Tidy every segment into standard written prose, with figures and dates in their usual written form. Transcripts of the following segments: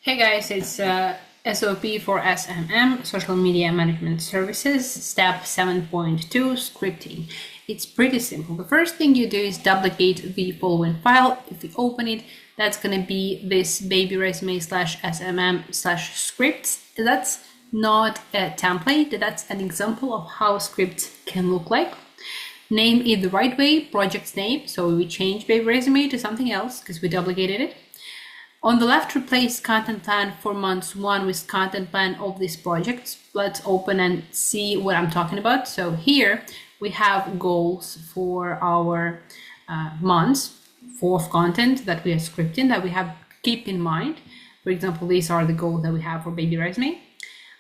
Hey guys, it's SOP for SMM, Social Media Management Services, step 7.2, scripting. It's pretty simple. The first thing you do is duplicate the following file. If you open it, that's going to be this baby resume /SMM/scripts. That's not a template, that's an example of how scripts can look like. Name it the right way, project's name. So we change baby resume to something else because we duplicated it. On the left, replace content plan for months 1 with content plan of this project. Let's open and see what I'm talking about. So here we have goals for our months of content that we are scripting, that we have to keep in mind. For example, these are the goals that we have for baby resume.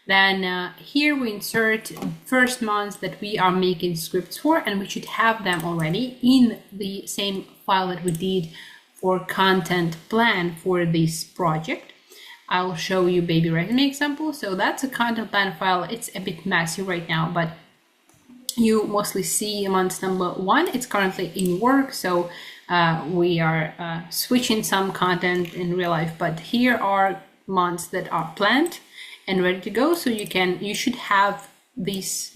Then here we insert first months that we are making scripts for, and we should have them already in the same file that we did for content plan for this project. I'll show you baby resume example. So that's a content plan file. It's a bit messy right now, but you mostly see month number 1. It's currently in work, so we are switching some content in real life, but here are months that are planned and ready to go. So you should have this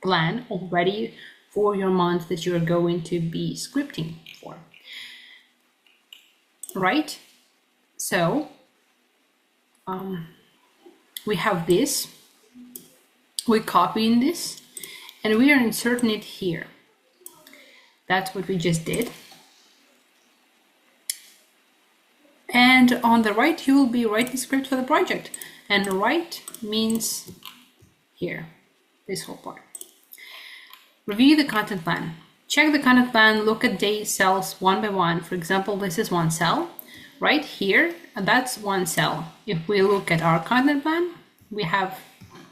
plan already for your month that you're going to be scripting for. Right, so we have this, we're copying this and we are inserting it here. That's what we just did. And on the right, you will be writing script for the project, and right means here, this whole part. Review the content plan. Check the content plan, look at day cells one by one. For example, this is one cell right here, and that's one cell. If we look at our content plan, we have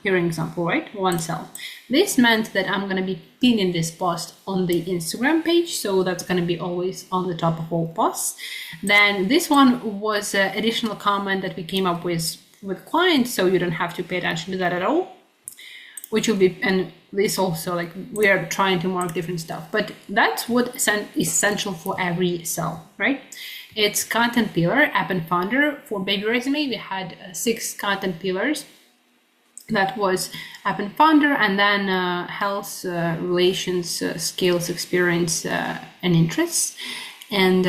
here an example, right? One cell. This meant that I'm going to be pinning this post on the Instagram page, so that's going to be always on the top of all posts. Then this one was an additional comment that we came up with clients, so you don't have to pay attention to that at all. Which will be, and this also, like, we are trying to mark different stuff, but that's what is essential for every cell, right? It's content pillar, app and founder. For baby resume, we had 6 content pillars. That was app and founder, and then health, relations, skills, experience, and interests. And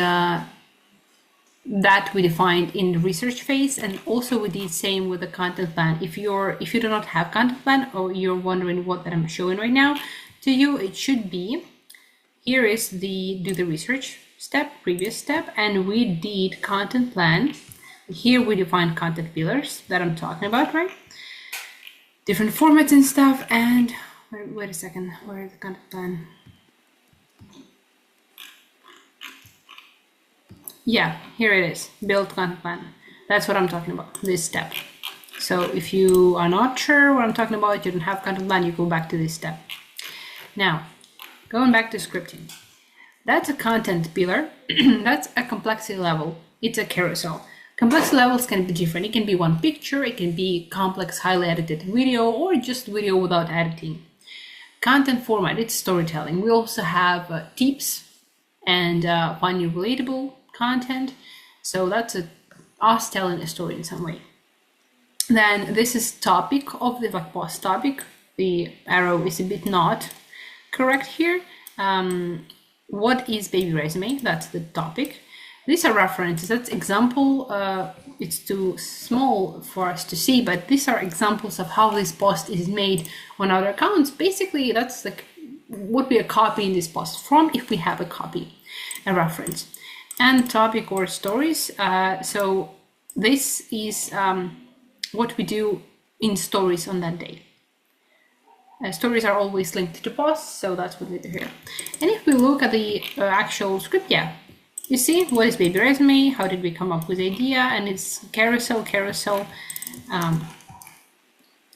that we defined in the research phase, and also we did same with the content plan. If you do not have content plan, or you're wondering what that I'm showing right now to you, it should be, here is the do the research step, previous step, and we did content plan. Here we defined content pillars that I'm talking about, right? Different formats and stuff. And wait a second, where is the content plan? Yeah, here it is, build content plan. That's what I'm talking about, this step. So if you are not sure what I'm talking about, you don't have content plan, you go back to this step. Now, going back to scripting. That's a content pillar. That's a complexity level. It's a carousel. Complexity levels can be different. It can be one picture, it can be complex, highly edited video, or just video without editing. Content format, it's storytelling. We also have tips and funny, relatable content. So that's us telling a story in some way. Then this is topic of the post topic. The arrow is a bit not correct here. What is baby resume? That's the topic. These are references. That's example. It's too small for us to see, but these are examples of how this post is made on other accounts. Basically, that's like what we are copying this post from, if we have a copy, a reference. And topic or stories. So this is what we do in stories on that day. Stories are always linked to posts, so that's what we do here. And if we look at the actual script, yeah, you see what is baby resume, how did we come up with the idea, and it's carousel,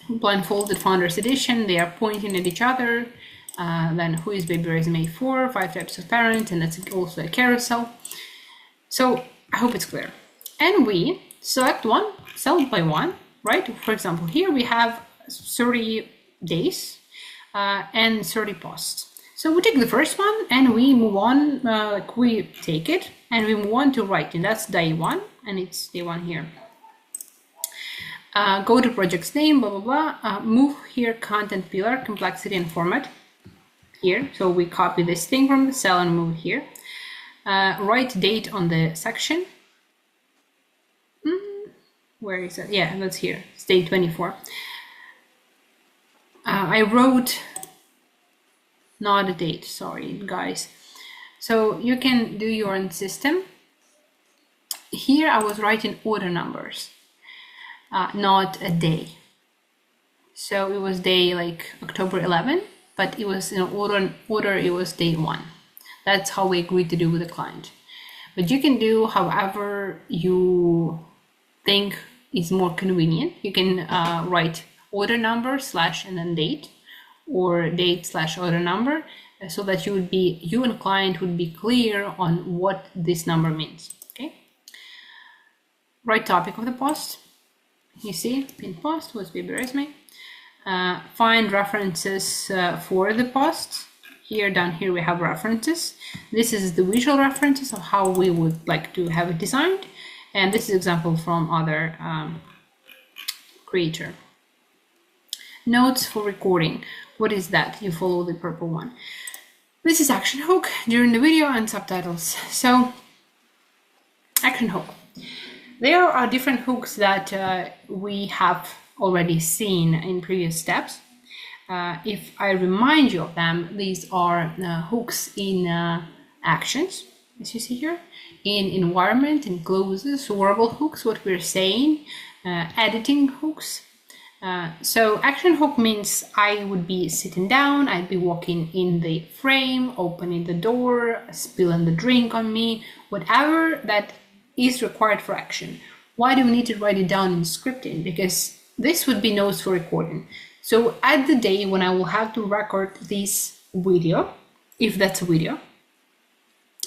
blindfolded founders edition. They are pointing at each other. Then who is baby resume for, 5 types of parents, and that's also a carousel. So I hope it's clear. And we select one cell by one, right? For example, here we have 30 days and 30 posts. So we take the first one and we move on, like we take it and we move on to writing. That's day 1, and it's day 1 here. Go to project's name, blah, blah, blah. Move here, content pillar, complexity and format here. So we copy this thing from the cell and move it here. Write date on the section. Where is it? Yeah, that's here. It's day 24. I wrote not a date, sorry guys. So you can do your own system. Here I was writing order numbers, not a day. So it was day like October 11, but it was in order it was day 1. That's how we agreed to do with the client. But you can do however you think is more convenient. You can write order number / and then date, or date / order number, so that you and client would be clear on what this number means. Okay. Write topic of the post. You see, pin post was baby resume. Find references for the post. Here, down here, we have references. This is the visual references of how we would like to have it designed. And this is example from other creator. Notes for recording. What is that? You follow the purple one. This is action hook during the video and subtitles. So, action hook. There are different hooks that we have already seen in previous steps. If I remind you of them, these are hooks in actions, as you see here, in environment, in clauses, verbal hooks, what we're saying, editing hooks. So action hook means I would be sitting down, I'd be walking in the frame, opening the door, spilling the drink on me, whatever that is required for action. Why do we need to write it down in scripting? Because this would be notes for recording. So at the day when I will have to record this video, if that's a video,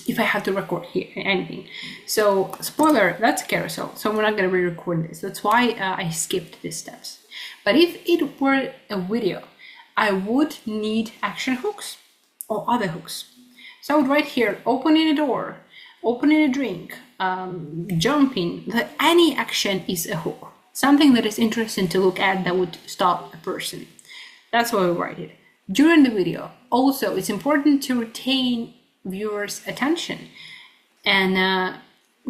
if I have to record here anything. So spoiler, that's a carousel, so we're not going to re-record this. That's why I skipped these steps. But if it were a video, I would need action hooks or other hooks. So I would write here, opening a door, opening a drink, jumping, that any action is a hook. Something that is interesting to look at that would stop a person. That's why we write it. During the video, also, it's important to retain viewers' attention and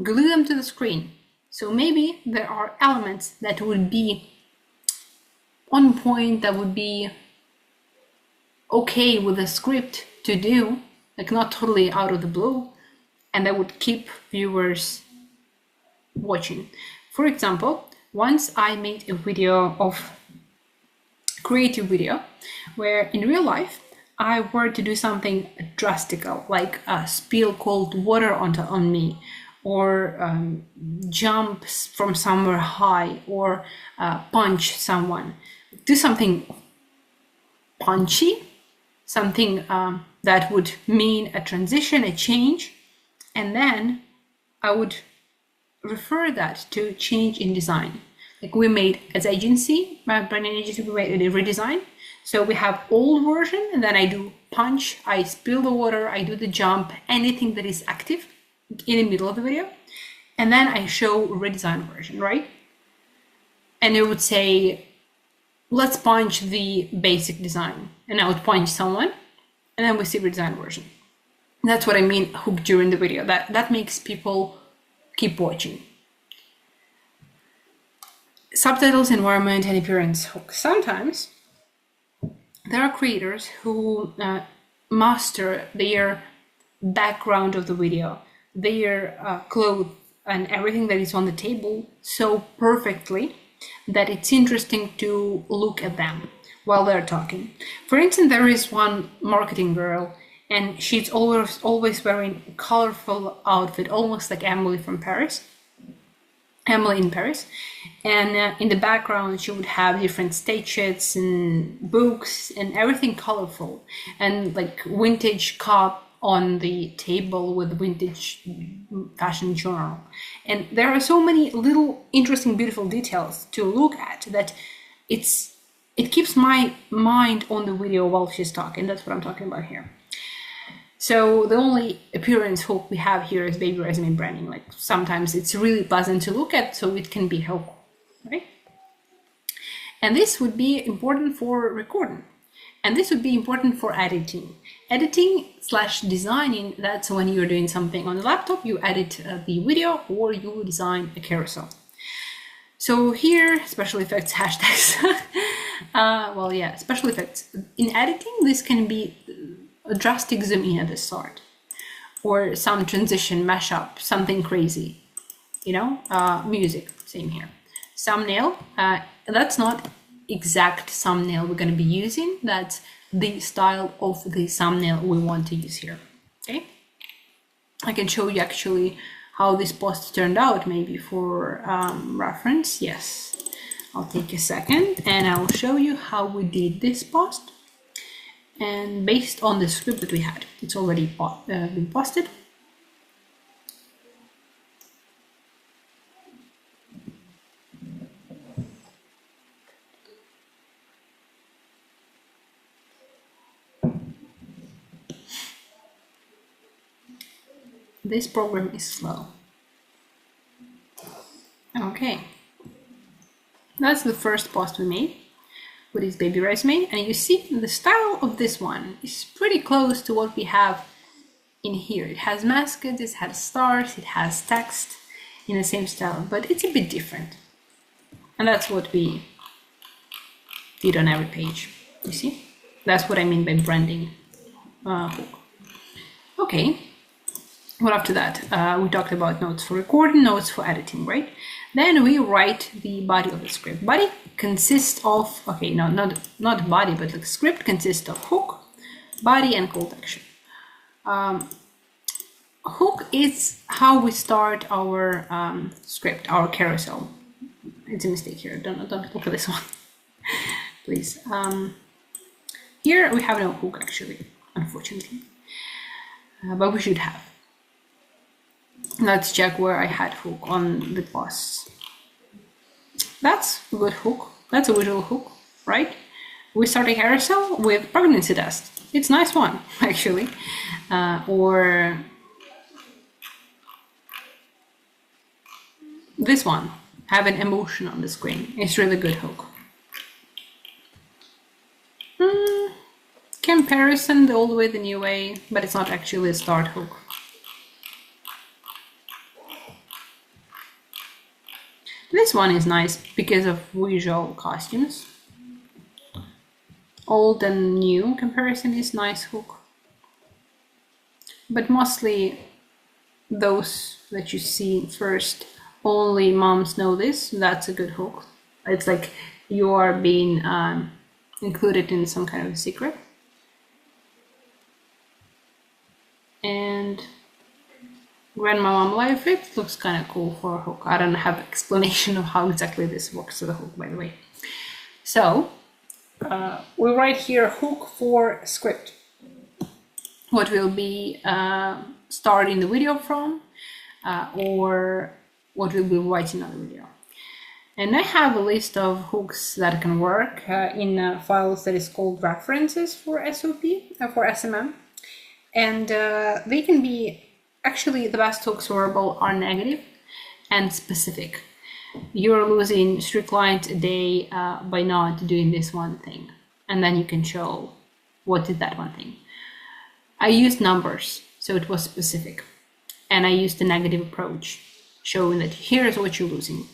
glue them to the screen. So maybe there are elements that would be on point, that would be okay with the script to do, like not totally out of the blue, and that would keep viewers watching. For example, once I made a video of creative video where in real life I were to do something drastical, like spill cold water on me, or jump from somewhere high, or punch someone. Do something punchy, something that would mean a transition, a change, and then I would refer that to change in design. Like we made as agency, my branding agency, we made a redesign. So we have old version, and then I do punch, I spill the water, I do the jump, anything that is active in the middle of the video. And then I show redesign version, right? And it would say, let's punch the basic design. And I would punch someone, and then we see redesign version. That's what I mean hook during the video. That makes people keep watching. Subtitles, environment, and appearance hook. Sometimes there are creators who master their background of the video, their clothes and everything that is on the table so perfectly that it's interesting to look at them while they're talking. For instance, there is one marketing girl, and she's always wearing a colorful outfit, almost like Emily in Paris. And in the background she would have different statues and books and everything colorful, and like vintage cup on the table with vintage fashion journal. And there are so many little interesting, beautiful details to look at that it keeps my mind on the video while she's talking. That's what I'm talking about here. So the only appearance hook we have here is baby resume branding. Like sometimes it's really pleasant to look at, so it can be helpful, right? And this would be important for recording. And this would be important for editing. Editing / designing, that's when you're doing something on the laptop, you edit the video or you design a carousel. So here, special effects hashtags. Well, yeah, special effects. In editing, this can be a drastic zoom in at the start, or some transition, mashup, something crazy, you know, music, same here. Thumbnail, that's not exact thumbnail we're going to be using, that's the style of the thumbnail we want to use here. Okay, I can show you actually how this post turned out, maybe for reference. Yes, I'll take a second and I'll show you how we did this post, and based on the script that we had, it's already been posted. This program is slow. Okay, that's the first post we made with this baby resume, and you see the style of this one is pretty close to what we have in here. It has mascots, it has stars, it has text in the same style, but it's a bit different. And that's what we did on every page. You see? That's what I mean by branding hook. Okay. Well, after that, we talked about notes for recording, notes for editing, right? Then we write the body of the script. Body consists of, okay, no, not body, but like script consists of hook, body, and call to action. Hook is how we start our script, our carousel. It's a mistake here. Don't look at this one, please. Here we have no hook actually, unfortunately, but we should have. Let's check where I had hook on the posts. That's a good hook. That's a visual hook, right? We start a carousel with pregnancy test. It's a nice one, actually. Or this one, have an emotion on the screen. It's really good hook. Comparison the old way, the new way, but it's not actually a start hook. This one is nice because of visual costumes. Old and new comparison is nice hook. But mostly those that you see first, only moms know this, that's a good hook. It's like you are being included in some kind of a secret. And when my mom live it looks kind of cool for a hook. I don't have explanation of how exactly this works to the hook, by the way. So we write here hook for script, what will be starting the video from, or what we'll be writing on the video. And I have a list of hooks that can work in files that is called references for SOP, for SMM. And they can be, actually the best hooks available are negative and specific. You're losing 3 clients a day by not doing this one thing. And then you can show what did that one thing. I used numbers, so it was specific. And I used the negative approach, showing that here's what you're losing.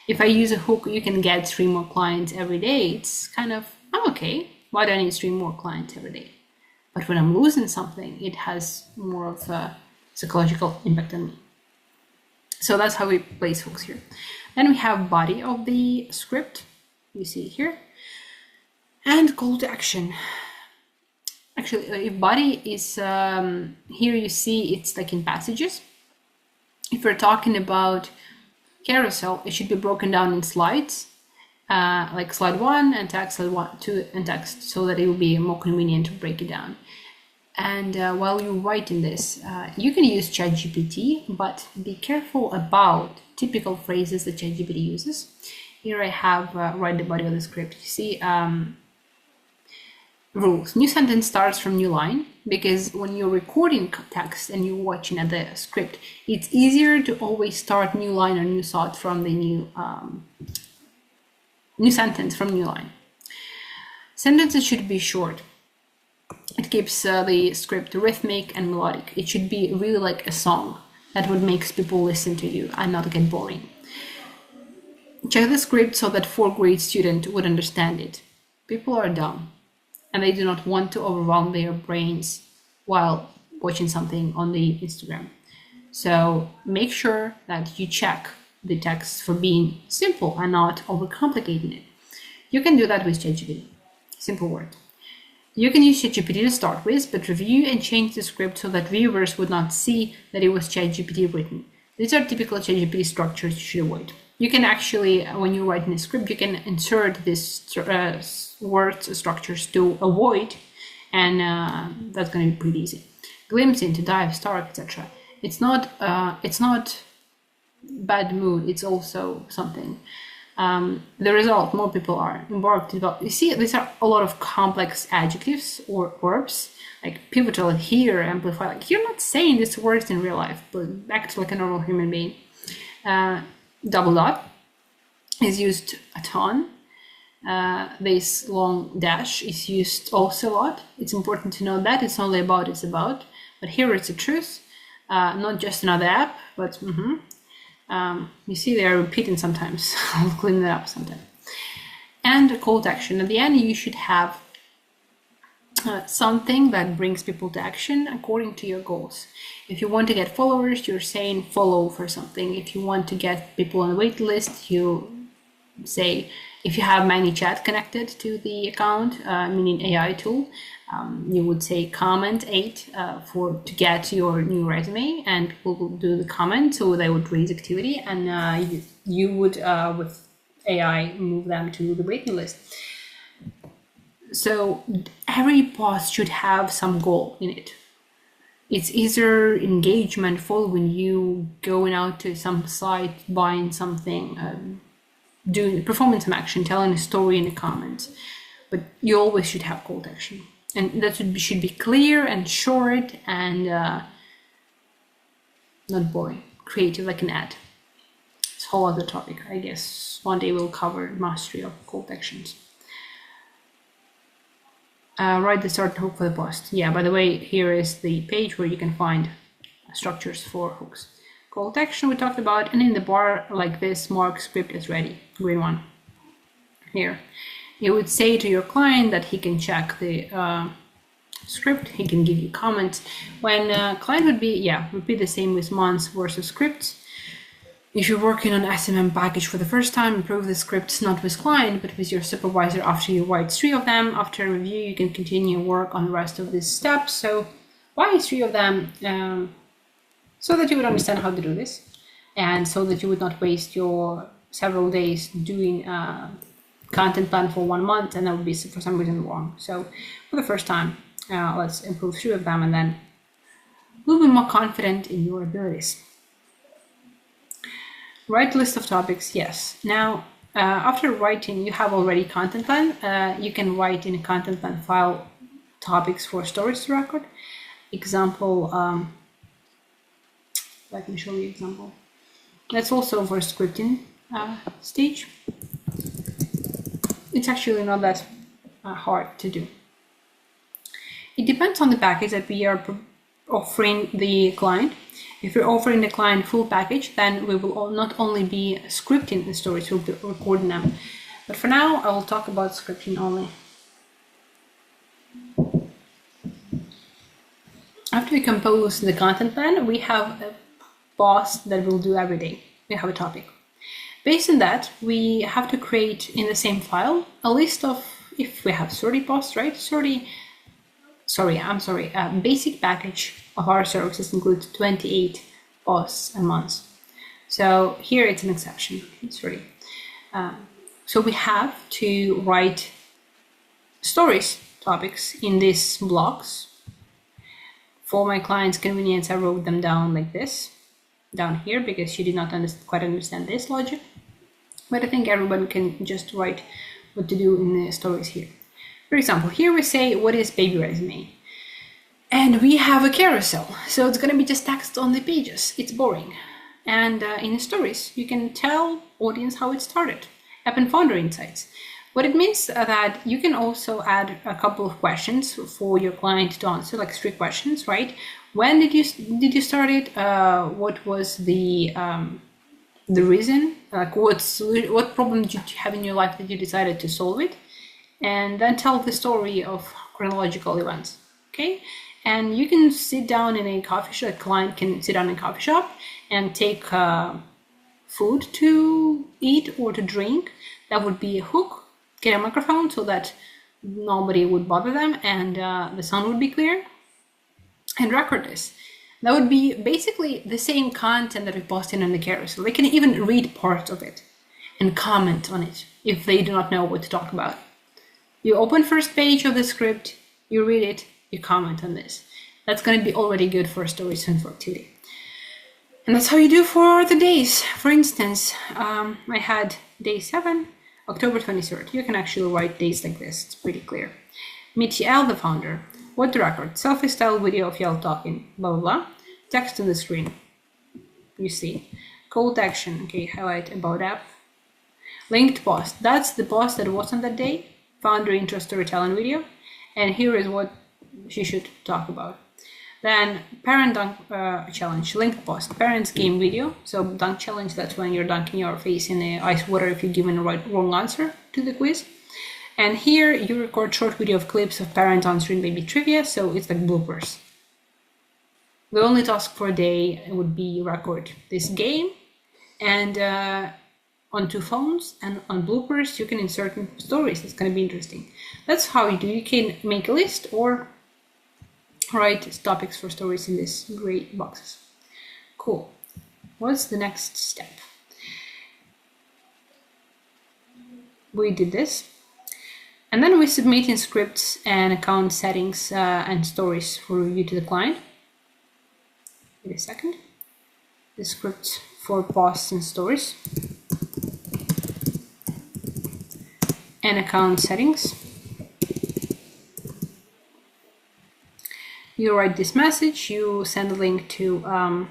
If I use a hook, you can get 3 more clients every day. It's kind of, I'm okay. Why do I need 3 more clients every day? But when I'm losing something, it has more of a psychological impact on me. So that's how we place hooks here. Then we have body of the script, you see it here, and call to action. Actually, if body is, here you see it's like in passages. If we're talking about carousel, it should be broken down in slides, like slide 1 and text, slide 1, 2 and text, so that it will be more convenient to break it down. And while you're writing this, you can use ChatGPT, but be careful about typical phrases that ChatGPT uses. Here I have write the body of the script. You see rules. New sentence starts from new line, because when you're recording text and you're watching at the script, it's easier to always start new line or new thought from the new new sentence from new line. Sentences should be short. It keeps the script rhythmic and melodic. It should be really like a song that would make people listen to you and not get boring. Check the script so that 4th grade student would understand it. People are dumb and they do not want to overwhelm their brains while watching something on the Instagram. So make sure that you check the text for being simple and not overcomplicating it. You can do that with ChatGPT. Simple word. You can use ChatGPT to start with, but review and change the script so that viewers would not see that it was ChatGPT written. These are typical ChatGPT structures you should avoid. You can actually, when you're writing a script, you can insert these word structures to avoid, and that's going to be pretty easy. Glimpse into, dive, start, etc. It's not bad mood. It's also something. The result, more people are embarked to develop. You see, these are a lot of complex adjectives or verbs, like pivotal, adhere, amplify. Like, you're not saying these words in real life, but act like a normal human being. Double dot is used a ton. This long dash is used also a lot. It's important to know that it's only about, it's about. But here it's a truth, not just another app, but you see they're repeating sometimes. I'll clean that up sometime. And a call to action. At the end, you should have something that brings people to action according to your goals. If you want to get followers, you're saying follow for something. If you want to get people on the wait list, you say, if you have ManyChat connected to the account, meaning AI tool, you would say comment 8 to get your new resume, and people will do the comment, so they would raise activity, and you would, with AI, move them to the waiting list. So every post should have some goal in it. It's either engagement, following you, going out to some site, buying something, performing some action, telling a story in the comments. But you always should have call to action. And that should be clear and short and not boring, creative like an ad. It's a whole other topic. I guess one day we'll cover mastery of call to actions. Write the start hook for the post. Yeah, by the way, here is the page where you can find structures for hooks. Call to action we talked about, and in the bar like this, mark script is ready, green one. Here, you would say to your client that he can check the script, he can give you comments. When client would be, repeat the same with months versus scripts. If you're working on SMM package for the first time, improve the scripts not with client, but with your supervisor after you write 3 of them. After review, you can continue work on the rest of these steps. So why 3 of them? So that you would understand how to do this, and so that you would not waste your several days doing content plan for 1 month, and that would be for some reason wrong. So for the first time, let's improve 3 of them, and then we'll be more confident in your abilities. Write list of topics, yes. Now, after writing, you have already content plan. You can write in a content plan file topics for stories to record. Example, let me show you example. That's also for scripting stage. It's actually not that hard to do. It depends on the package that we are offering the client. If we're offering the client full package, then we will not only be scripting the stories, we'll be recording them. But for now, I will talk about scripting only. After we compose the content plan, we have a post that we'll do every day. We have a topic. Based on that, we have to create in the same file a list of, if we have 30 posts, right? Basic package of our services includes 28 posts a month. So here it's an exception, it's 30. So we have to write stories, topics in these blocks. For my client's convenience, I wrote them down like this, down here, because she did not quite understand this logic. But I think everyone can just write what to do in the stories here. For example, here we say, what is baby resume? And we have a carousel, so it's going to be just text on the pages. It's boring. And in the stories, you can tell audience how it started. App and founder insights. What it means that you can also add a couple of questions for your client to answer, like 3 questions, right? When did you start it? What was the reason? Like what problem did you have in your life that you decided to solve it? And then tell the story of chronological events. Okay, and you can sit down in a coffee shop. A client can sit down in a coffee shop and take food to eat or to drink. That would be a hook. Get a microphone so that nobody would bother them, and the sound would be clear. And record this. That would be basically the same content that we posted on the carousel. They can even read parts of it and comment on it if they do not know what to talk about. You open first page of the script, you read it, you comment on this. That's going to be already good for stories and for activity. And that's how you do for the days. For instance, I had day 7, October 23rd. You can actually write days like this. It's pretty clear. Meet Yael, the founder. What to record? Selfie style video of Yael talking. Blah, blah, blah. Text on the screen. You see. Call to action. Okay, highlight about app. Linked post. That's the post that was on that day. Founder intro storytelling video. And here is what she should talk about. Then parent dunk challenge, linked post, parents game video. So dunk challenge, that's when you're dunking your face in the ice water if you've given a wrong answer to the quiz. And here you record short video of clips of parents answering baby trivia, so it's like bloopers. The only task for a day would be record this game, and on 2 phones, and on bloopers you can insert stories. It's going to be interesting. That's how you do. You can make a list or write topics for stories in these gray boxes. Cool. What's the next step? We did this. And then we submit in scripts and account settings and stories for review to the client. Wait a second. The scripts for posts and stories. And account settings. You write this message, you send a link to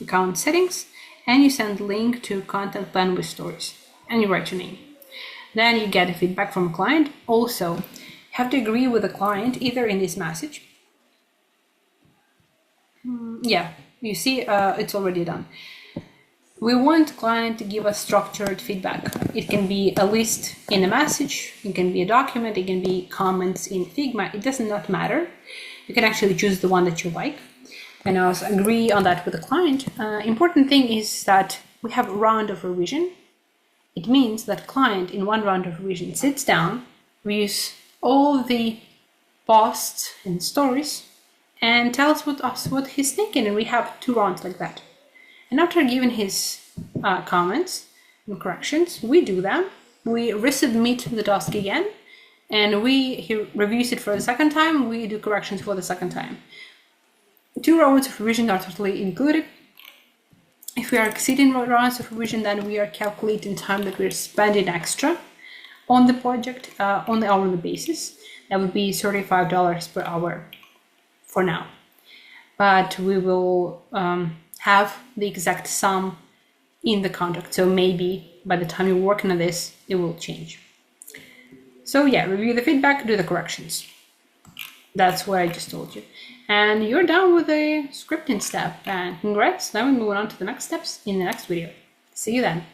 account settings, and you send a link to content plan with stories, and you write your name. Then you get a feedback from a client. Also, you have to agree with the client either in this message. Yeah, you see, it's already done. We want the client to give us structured feedback. It can be a list in a message, it can be a document, it can be comments in Figma. It does not matter. You can actually choose the one that you like, and also agree on that with the client. Important thing is that we have a round of revision. It means that client in one round of revision sits down, reviews all the posts and stories, and tells us what he's thinking, and we have 2 rounds like that. And after giving his comments and corrections, we do them. We resubmit the task again, and he reviews it for the second time. We do corrections for the second time. 2 rounds of revision are totally included. If we are exceeding rounds of revision, then we are calculating time that we're spending extra on the project on the hourly basis. That would be $35 per hour for now. But we will have the exact sum in the contract. So maybe by the time you're working on this, it will change. So yeah, review the feedback, do the corrections. That's what I just told you. And you're done with the scripting step. And congrats. Now we're moving on to the next steps in the next video. See you then.